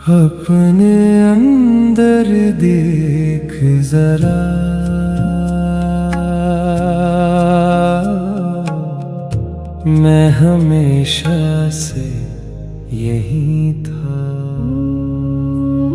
अपने अंदर देख जरा, मैं हमेशा से यही था।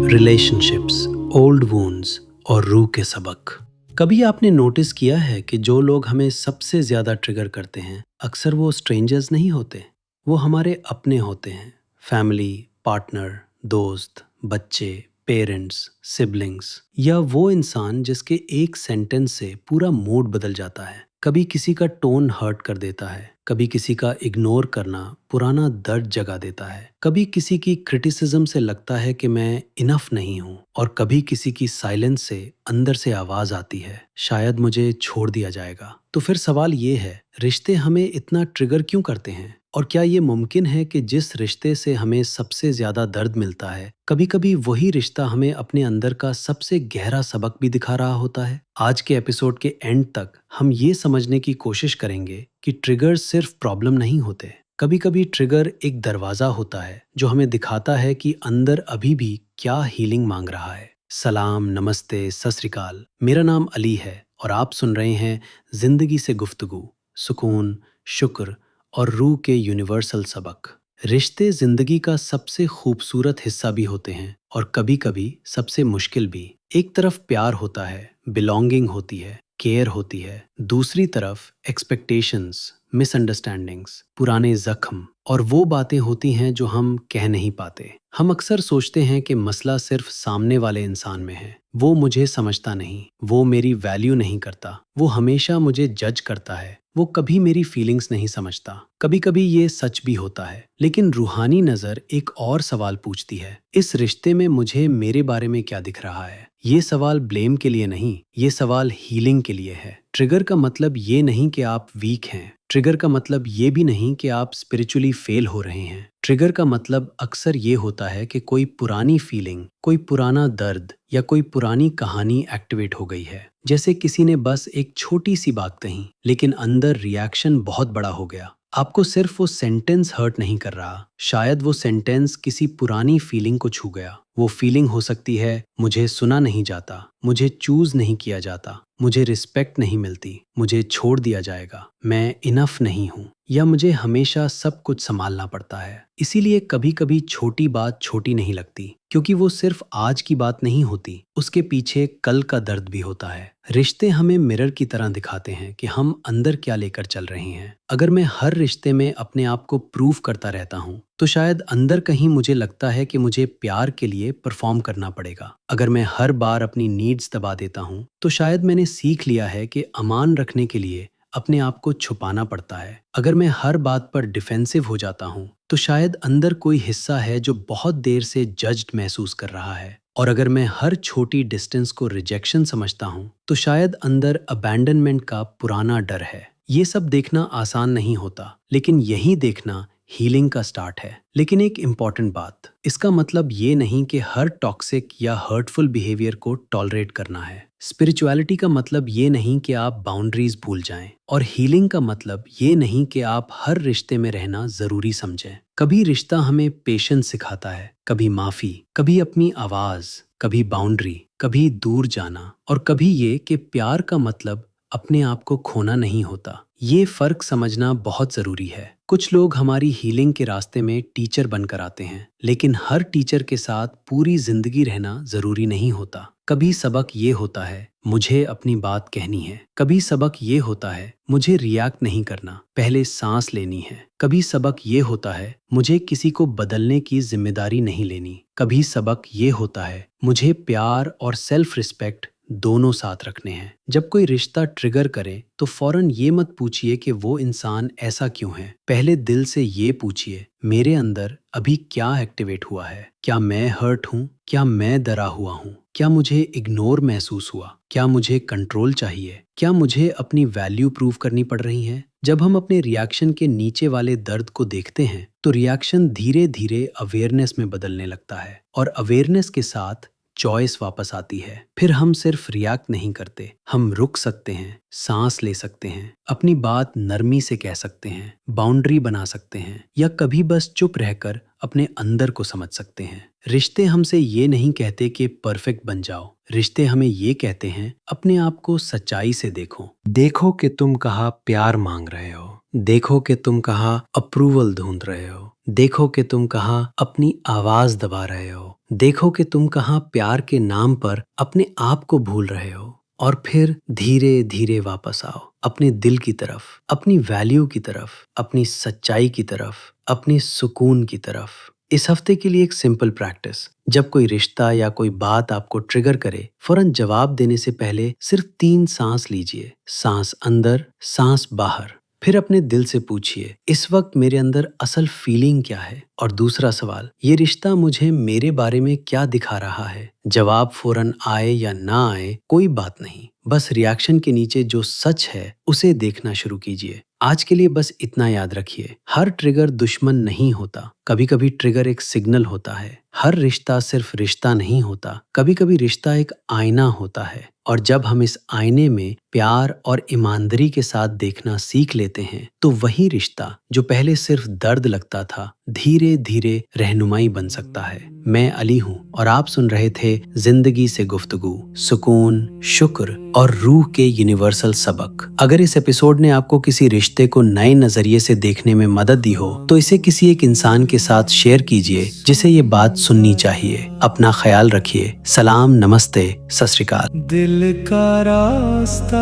रिलेशनशिप्स, ओल्ड वुंड्स और रूह के सबक। कभी आपने नोटिस किया है कि जो लोग हमें सबसे ज्यादा ट्रिगर करते हैं, अक्सर वो स्ट्रेंजर्स नहीं होते, वो हमारे अपने होते हैं। फैमिली, पार्टनर, दोस्त, बच्चे, पेरेंट्स, सिबलिंग्स, या वो इंसान जिसके एक सेंटेंस से पूरा मूड बदल जाता है। कभी किसी का टोन हर्ट कर देता है, कभी किसी का इग्नोर करना पुराना दर्द जगा देता है, कभी किसी की क्रिटिसिज्म से लगता है कि मैं इनफ नहीं हूँ, और कभी किसी की साइलेंस से अंदर से आवाज आती है, शायद मुझे छोड़ दिया जाएगा। तो फिर सवाल ये है, रिश्ते हमें इतना ट्रिगर क्यों करते हैं? और क्या ये मुमकिन है कि जिस रिश्ते से हमें सबसे ज्यादा दर्द मिलता है, कभी कभी वही रिश्ता हमें अपने अंदर का सबसे गहरा सबक भी दिखा रहा होता है? आज के एपिसोड के एंड तक हम ये समझने की कोशिश करेंगे कि ट्रिगर सिर्फ प्रॉब्लम नहीं होते। कभी कभी ट्रिगर एक दरवाजा होता है जो हमें दिखाता है कि अंदर अभी भी क्या हीलिंग मांग रहा है। सलाम, नमस्ते, सत श्री अकाल। मेरा नाम अली है और आप सुन रहे हैं जिंदगी से गुफ्तगू, सुकून, शुक्र और रूह के यूनिवर्सल सबक। रिश्ते जिंदगी का सबसे खूबसूरत हिस्सा भी होते हैं और कभी कभी सबसे मुश्किल भी। एक तरफ प्यार होता है, बिलोंगिंग होती है, केयर होती है। दूसरी तरफ एक्सपेक्टेशंस, मिसअंडरस्टैंडिंग्स, पुराने जख्म और वो बातें होती हैं जो हम कह नहीं पाते। हम अक्सर सोचते हैं कि मसला सिर्फ सामने वाले इंसान में है, वो मुझे समझता नहीं, वो मेरी वैल्यू नहीं करता, वो हमेशा मुझे जज करता है, वो कभी मेरी फीलिंग्स नहीं समझता। कभी कभी ये सच भी होता है, लेकिन रूहानी नजर एक और सवाल पूछती है, इस रिश्ते में मुझे मेरे बारे में क्या दिख रहा है? ये सवाल ब्लेम के लिए नहीं, ये सवाल हीलिंग के लिए है। ट्रिगर का मतलब ये नहीं कि आप वीक हैं, ट्रिगर का मतलब ये भी नहीं कि आप स्पिरिचुअली फेल हो रहे हैं। ट्रिगर का मतलब अक्सर ये होता है कि कोई पुरानी फीलिंग, कोई पुराना दर्द या कोई पुरानी कहानी एक्टिवेट हो गई है। जैसे किसी ने बस एक छोटी सी बात कही, लेकिन अंदर रिएक्शन बहुत बड़ा हो गया। आपको सिर्फ वो सेंटेंस हर्ट नहीं कर रहा, शायद वो सेंटेंस किसी पुरानी फीलिंग को छू गया। वो फीलिंग हो सकती है, मुझे सुना नहीं जाता, मुझे चूज नहीं किया जाता, मुझे रिस्पेक्ट नहीं मिलती, मुझे छोड़ दिया जाएगा, मैं इनफ नहीं हूँ, या मुझे हमेशा सब कुछ संभालना पड़ता है। इसीलिए कभी कभी छोटी बात छोटी नहीं लगती, क्योंकि वो सिर्फ आज की बात नहीं होती, उसके पीछे कल का दर्द भी होता है। रिश्ते हमें मिरर की तरह दिखाते हैं कि हम अंदर क्या लेकर चल रहे हैं। अगर मैं हर रिश्ते में अपने आप को प्रूव करता रहता हूँ, तो शायद अंदर कहीं मुझे लगता है कि मुझे प्यार के लिए परफॉर्म करना पड़ेगा। अगर मैं हर बार अपनी नीड्स दबा देता हूँ, तो शायद मैंने सीख लिया है कि अमान रखने के लिए अपने आप को छुपाना पड़ता है। अगर मैं हर बात पर डिफेंसिव हो जाता हूँ, तो शायद अंदर कोई हिस्सा है जो बहुत देर से जज्ड महसूस कर रहा है। और अगर मैं हर छोटी डिस्टेंस को रिजेक्शन समझता हूँ, तो शायद अंदर अबैंडनमेंट का पुराना डर है। ये सब देखना आसान नहीं होता, लेकिन यही देखना हीलिंग का स्टार्ट है। लेकिन एक इम्पॉर्टेंट बात, इसका मतलब ये नहीं कि हर टॉक्सिक या हर्टफुल बिहेवियर को टॉलरेट करना है। स्पिरिचुअलिटी का मतलब ये नहीं कि आप बाउंड्रीज भूल जाएं, और हीलिंग का मतलब ये नहीं कि आप हर रिश्ते में रहना जरूरी समझें। कभी रिश्ता हमें पेशेंस सिखाता है, कभी माफी, कभी अपनी आवाज, कभी बाउंड्री, कभी दूर जाना, और कभी ये कि प्यार का मतलब अपने आप को खोना नहीं होता। ये फर्क समझना बहुत जरूरी है। कुछ लोग हमारी हीलिंग के रास्ते में टीचर बनकर आते हैं, लेकिन हर टीचर के साथ पूरी जिंदगी रहना जरूरी नहीं होता। कभी सबक ये होता है, मुझे अपनी बात कहनी है। कभी सबक ये होता है, मुझे रिएक्ट नहीं करना, पहले सांस लेनी है। कभी सबक ये होता है, मुझे किसी को बदलने की जिम्मेदारी नहीं लेनी। कभी सबक ये होता है, मुझे प्यार और सेल्फ रिस्पेक्ट दोनों साथ रखने हैं। जब कोई रिश्ता ट्रिगर करे, तो फौरन ये मत पूछिए कि वो इंसान ऐसा क्यों है। पहले दिल से ये पूछिए, मेरे अंदर अभी क्या एक्टिवेट हुआ है? क्या मैं हर्ट हूँ? क्या मैं डरा हुआ हूँ? क्या मुझे इग्नोर महसूस हुआ? क्या मुझे कंट्रोल चाहिए? क्या मुझे अपनी वैल्यू प्रूव करनी पड़ रही है? जब हम अपने रिएक्शन के नीचे वाले दर्द को देखते हैं, तो रिएक्शन धीरे धीरे अवेयरनेस में बदलने लगता है, और अवेयरनेस के साथ चॉइस वापस आती है। फिर हम सिर्फ रिएक्ट नहीं करते, हम रुक सकते हैं, सांस ले सकते हैं, अपनी बात नरमी से कह सकते हैं, बाउंड्री बना सकते हैं, या कभी बस चुप रहकर अपने अंदर को समझ सकते हैं। रिश्ते हमसे ये नहीं कहते कि परफेक्ट बन जाओ, रिश्ते हमें ये कहते हैं अपने आप को सच्चाई से देखो। देखो कि तुम कहाँ प्यार मांग रहे हो, देखो कि तुम कहाँ अप्रूवल ढूंढ रहे हो, देखो कि तुम कहाँ अपनी आवाज दबा रहे हो, देखो कि तुम कहाँ प्यार के नाम पर अपने आप को भूल रहे हो। और फिर धीरे धीरे वापस आओ अपने दिल की तरफ, अपनी वैल्यू की तरफ, अपनी सच्चाई की तरफ, अपनी सुकून की तरफ। इस हफ्ते के लिए एक सिंपल प्रैक्टिस, जब कोई रिश्ता या कोई बात आपको ट्रिगर करे, फौरन जवाब देने से पहले सिर्फ 3 सांस लीजिए। सांस अंदर, सांस बाहर। फिर अपने दिल से पूछिए, इस वक्त मेरे अंदर असल फीलिंग क्या है? और दूसरा सवाल, ये रिश्ता मुझे मेरे बारे में क्या दिखा रहा है? जवाब फौरन आए या ना आए कोई बात नहीं, बस रिएक्शन के नीचे जो सच है उसे देखना शुरू कीजिए। आज के लिए बस इतना याद रखिए, हर ट्रिगर दुश्मन नहीं होता, कभी कभी ट्रिगर एक सिग्नल होता है। हर रिश्ता सिर्फ रिश्ता नहीं होता, कभी कभी रिश्ता एक आईना होता है। और जब हम इस आईने में प्यार और ईमानदारी के साथ देखना सीख लेते हैं, तो वही रिश्ता जो पहले सिर्फ दर्द लगता था, धीरे धीरे रहनुमाई बन सकता है। मैं अली हूँ और आप सुन रहे थे जिंदगी से गुफ्तगू, सुकून, शुक्र और रूह के यूनिवर्सल सबक। अगर इस एपिसोड ने आपको किसी रिश्ते को नए नजरिए से देखने में मदद दी हो, तो इसे किसी एक इंसान के साथ शेयर कीजिए जिसे ये बात सुननी चाहिए। अपना ख्याल रखिए। सलाम, नमस्ते, सत श्री अकाल। दिल का रास्ता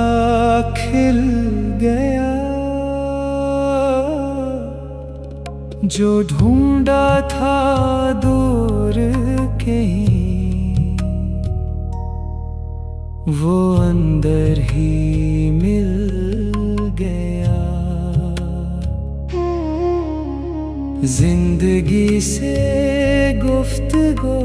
खिल गया, जो ढूंढा था दूर कहीं, वो अंदर ही मिल गया। जिंदगी से गुफ्तगू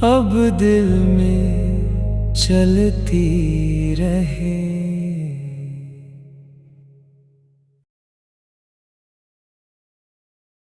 अब दिल में चलती रहे।